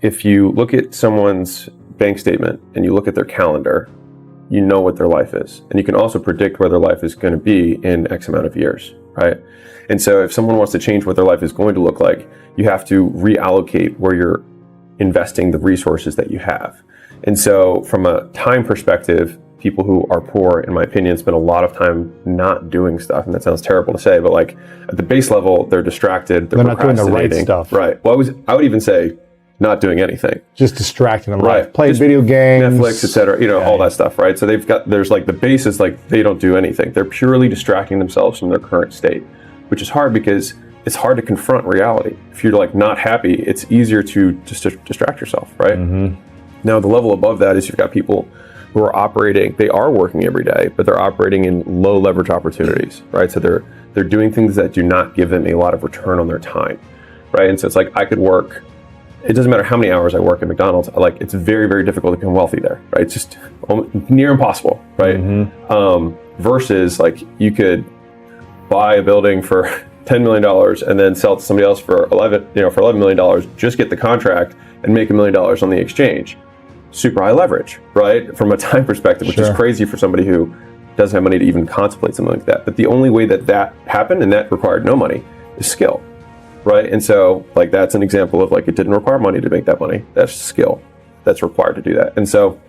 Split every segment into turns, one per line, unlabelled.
if you look at someone's bank statement and you look at their calendar, you know what their life is. And you can also predict where their life is going to be in X amount of years, right? And so if someone wants to change what their life is going to look like, you have to reallocate where you're investing the resources that you have. And so from a time perspective, people who are poor, in my opinion, spend a lot of time not doing stuff. And that sounds terrible to say, but like at the base level, they're distracted, they're
not doing the right stuff.
Right. Well, I would even say not doing anything.
Just distracting them,
right?
Playing video games,
Netflix, etc. All that stuff, right? So there's like the base is like they don't do anything. They're purely distracting themselves from their current state, which is hard because it's hard to confront reality. If you're like not happy, it's easier to just distract yourself, right?
Mm-hmm.
Now the level above that is you've got people who are operating, they are working every day, but they're operating in low leverage opportunities, right? So they're doing things that do not give them a lot of return on their time, right? And so it's like I could work, it doesn't matter how many hours I work at McDonald's, like it's very, very difficult to become wealthy there, right? It's just near impossible, right? Mm-hmm. Versus like you could buy a building for $10 million and then sell it to somebody else for $11 million, just get the contract and make $1 million on the exchange. Super high leverage, right? From a time perspective, which is crazy for somebody who doesn't have money to even contemplate something like that. But the only way that happened, and that required no money, is skill, right? And so like that's an example of like it didn't require money to make that money. That's skill that's required to do that. And so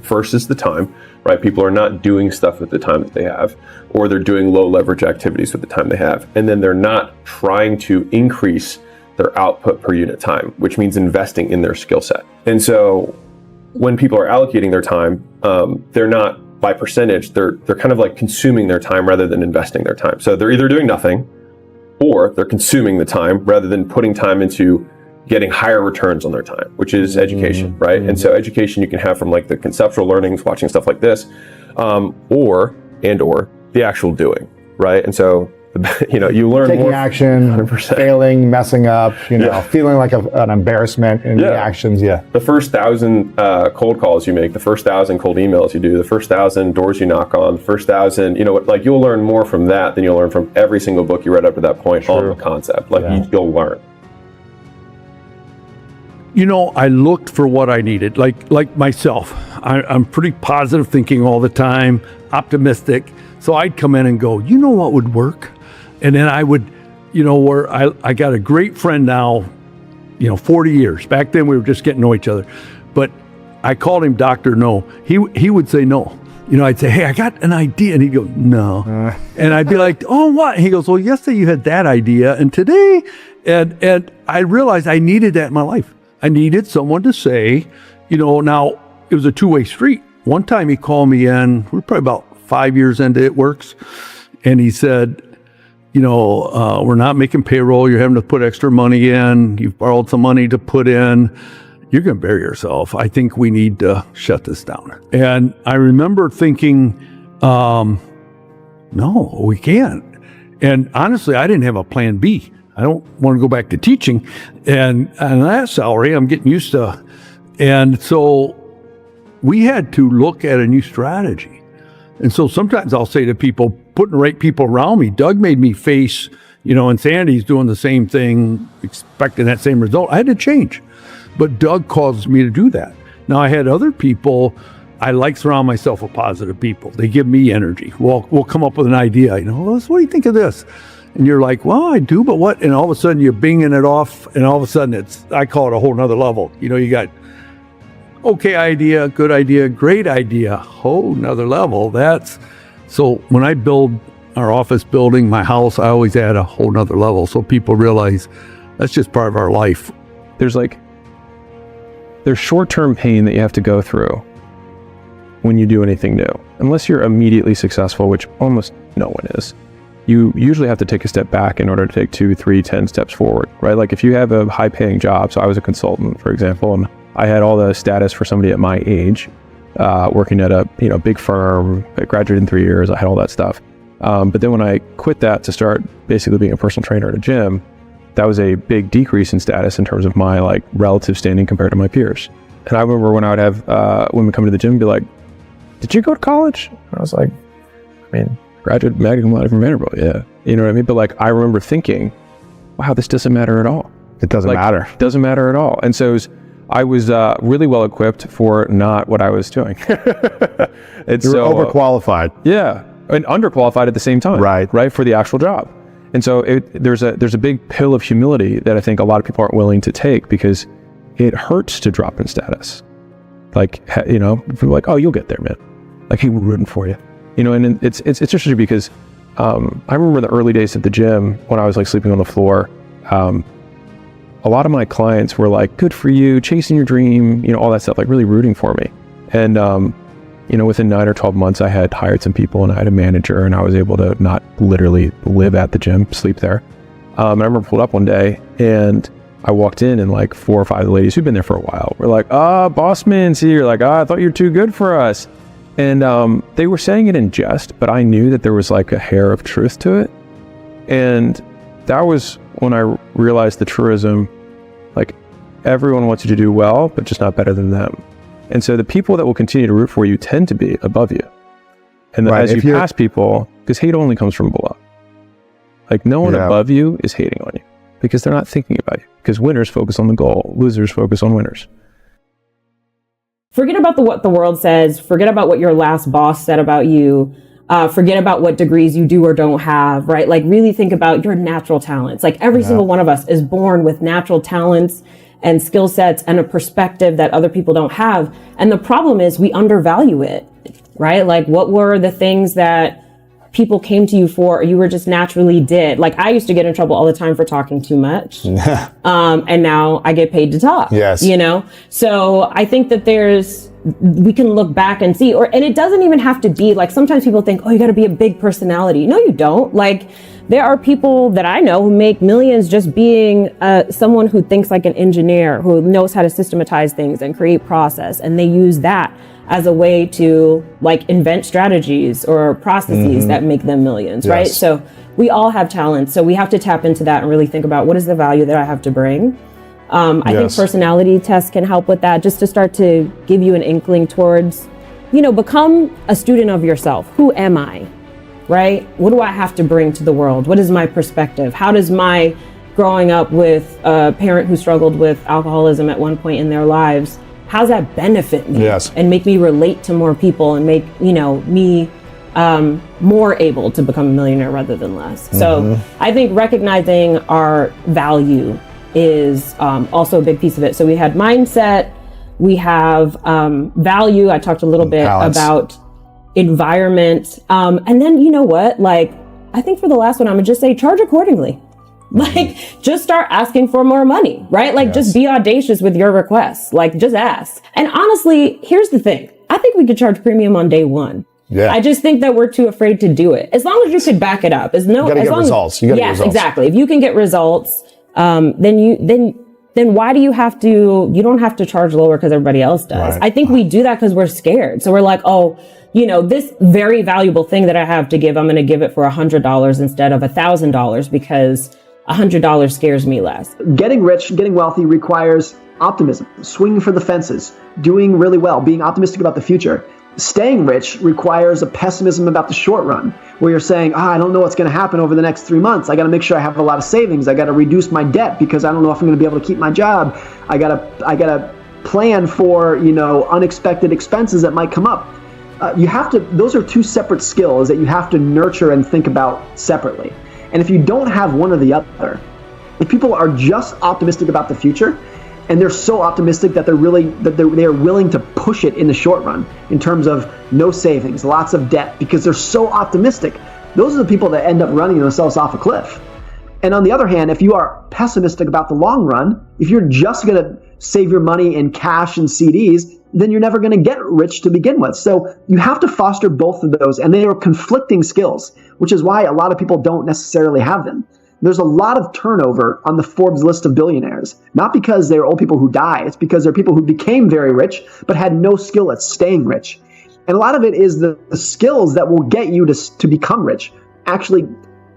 first is the time, right? People are not doing stuff with the time that they have, or they're doing low leverage activities with the time they have. And then they're not trying to increase their output per unit time, which means investing in their skill set. And so when people are allocating their time, they're not by percentage, they're kind of like consuming their time rather than investing their time. So they're either doing nothing or they're consuming the time rather than putting time into getting higher returns on their time, which is education, right? And so education you can have from like the conceptual learnings, watching stuff like this, or the actual doing, right? And so you learn
taking
more,
action, 100%. Failing, messing up, feeling like an embarrassment in the actions.
The first 1,000 cold calls you make, the first 1,000 cold emails you do, the first 1,000 doors you knock on, the first 1,000, like you'll learn more from that than you'll learn from every single book you read up to that point on the concept. Like you'll learn.
I looked for what I needed, like myself. I'm pretty positive thinking all the time, optimistic. So I'd come in and go, what would work? And then I would, where I got a great friend now, 40 years. Back then we were just getting to know each other. But I called him Dr. No. He would say no. I'd say, hey, I got an idea. And he'd go, no. And I'd be like, oh, what? And he goes, well, yesterday you had that idea. And today, and I realized I needed that in my life. I needed someone to say, now it was a two-way street. One time he called me in, we're probably about 5 years into It Works. And he said, we're not making payroll. You're having to put extra money in. You've borrowed some money to put in. You're going to bury yourself. I think we need to shut this down. And I remember thinking, no, we can't. And honestly, I didn't have a plan B. I don't want to go back to teaching. And that salary, I'm getting used to. And so we had to look at a new strategy. And so sometimes I'll say to people, putting the right people around me, Doug made me face, and Sandy's doing the same thing, expecting that same result. I had to change. But Doug caused me to do that. Now I had other people, I like surround myself with positive people. They give me energy. We'll come up with an idea. What do you think of this? And you're like, well, I do, but what? And all of a sudden you're binging it off. And all of a sudden I call it a whole nother level. You got okay idea, good idea, great idea, whole nother level. So when I build our office building, my house, I always add a whole nother level. So people realize that's just part of our life.
There's short-term pain that you have to go through when you do anything new. Unless you're immediately successful, which almost no one is, you usually have to take a step back in order to take 2, 3, 10 steps forward, right? Like if you have a high-paying job, so I was a consultant, for example, and I had all the status for somebody at my age, working at a big firm. I graduated in 3 years. I had all that stuff. But then when I quit that to start basically being a personal trainer at a gym, that was a big decrease in status in terms of my relative standing compared to my peers. And I remember when I would have women come to the gym and be like, "Did you go to college?" And I was like, graduate magna cum laude from Vanderbilt. Yeah, you know what I mean. But I remember thinking, wow, this doesn't matter at all.
It doesn't matter.
It doesn't matter at all. And so I was really well equipped for not what I was doing. And
You were overqualified.
Yeah, and underqualified at the same time. Right, for the actual job. And so there's a big pill of humility that I think a lot of people aren't willing to take, because it hurts to drop in status. Like, you know, people are like, oh, you'll get there, man. Like, hey, we're rooting for you. You know, and it's interesting because I remember the early days at the gym when I was like sleeping on the floor. A lot of my clients were like, good for you, chasing your dream, you know, all that stuff, like really rooting for me. And, you know, within 9 or 12 months, I had hired some people and I had a manager, and I was able to not literally live at the gym, sleep there. And I remember pulled up one day and I walked in, and like 4 or 5 of the ladies who'd been there for a while were like, boss man's here. Like, I thought you were too good for us. And they were saying it in jest, but I knew that there was like a hair of truth to it. And that was when I realized the truism, like, everyone wants you to do well, but just not better than them. And so the people that will continue to root for you tend to be above you. And then as you pass people, because hate only comes from below. Like, no one above you is hating on you because they're not thinking about you. Because winners focus on the goal, losers focus on winners.
Forget about what the world says. Forget about what your last boss said about you. Forget about what degrees you do or don't have, right? Like, really think about your natural talents. Like, every single one of us is born with natural talents and skill sets and a perspective that other people don't have. And the problem is we undervalue it, right? Like, what were the things that people came to you for, or you were just naturally did? Like, I used to get in trouble all the time for talking too much. And now I get paid to talk.
Yes.
You know? So I think that we can look back and see, and it doesn't even have to be like, sometimes people think, oh, you got to be a big personality. No, you don't. Like, there are people that I know who make millions just being someone who thinks like an engineer, who knows how to systematize things and create process. And they use that as a way to like invent strategies or processes that make them millions, right? So we all have talents. So we have to tap into that and really think about, what is the value that I have to bring? I think personality tests can help with that, just to start to give you an inkling towards, you know, become a student of yourself. Who am I, right? What do I have to bring to the world? What is my perspective? How does my growing up with a parent who struggled with alcoholism at one point in their lives, how does that benefit me? And make me relate to more people and make, you know, me more able to become a millionaire rather than less. So I think recognizing our value is also a big piece of it. So we had mindset, we have value. I talked a little bit about environment. And then, you know what, like, I think for the last one, I'm gonna just say charge accordingly. Like, just start asking for more money, right? Like, just be audacious with your requests. Like, just ask. And honestly, here's the thing. I think we could charge premium on day one. I just think that we're too afraid to do it. As long as you could back it up. You gotta get results. Yes, exactly. If you can get results, then why do you have to, you don't have to charge lower because everybody else does. I think we do that because we're scared. So we're like, oh, you know, this very valuable thing that I have to give, I'm going to give it for $100 instead of $1,000 because $100 scares me less.
Getting rich, getting wealthy requires optimism, swinging for the fences, doing really well, being optimistic about the future. Staying rich requires a pessimism about the short run, where you're saying, I don't know what's going to happen over the next 3 months. I got to make sure I have a lot of savings. I got to reduce my debt because I don't know if I'm going to be able to keep my job. I got to plan for, you know, unexpected expenses that might come up. Those are two separate skills that you have to nurture and think about separately. And if you don't have one or the other, if people are just optimistic about the future, and they're so optimistic that they are willing to push it in the short run in terms of no savings, lots of debt, because they're so optimistic, those are the people that end up running themselves off a cliff. And on the other hand, if you are pessimistic about the long run, if you're just going to save your money in cash and CDs, then you're never going to get rich to begin with. So you have to foster both of those, and they are conflicting skills, which is why a lot of people don't necessarily have them. There's a lot of turnover on the Forbes list of billionaires, not because they're old people who die. It's because they're people who became very rich but had no skill at staying rich. And a lot of it is the skills that will get you to become rich actually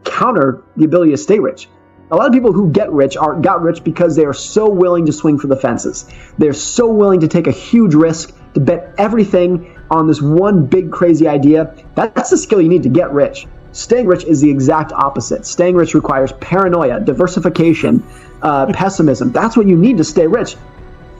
counter the ability to stay rich. A lot of people who got rich because they are so willing to swing for the fences. They're so willing to take a huge risk, to bet everything on this one big crazy idea. That's the skill you need to get rich. Staying rich is the exact opposite. Staying rich requires paranoia, diversification, pessimism. That's what you need to stay rich.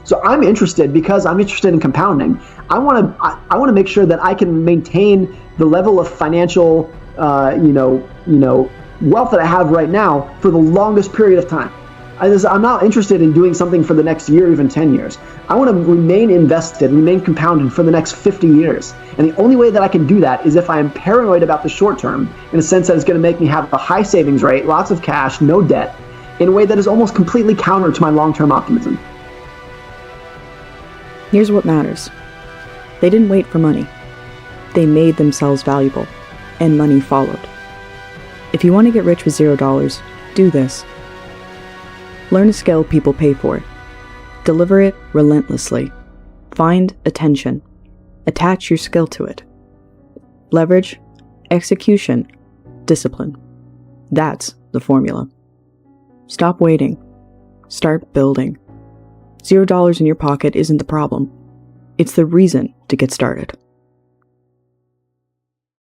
So I'm interested because I'm interested in compounding. I want to make sure that I can maintain the level of financial, wealth that I have right now for the longest period of time. I'm not interested in doing something for the next year, even 10 years. I want to remain invested, remain compounded for the next 50 years. And the only way that I can do that is if I am paranoid about the short term, in a sense that it's going to make me have a high savings rate, lots of cash, no debt, in a way that is almost completely counter to my long-term optimism.
Here's what matters. They didn't wait for money. They made themselves valuable, and money followed. If you want to get rich with $0, do this. Learn a skill people pay for. Deliver it relentlessly. Find attention. Attach your skill to it. Leverage, execution, discipline. That's the formula. Stop waiting. Start building. $0 in your pocket isn't the problem. It's the reason to get started.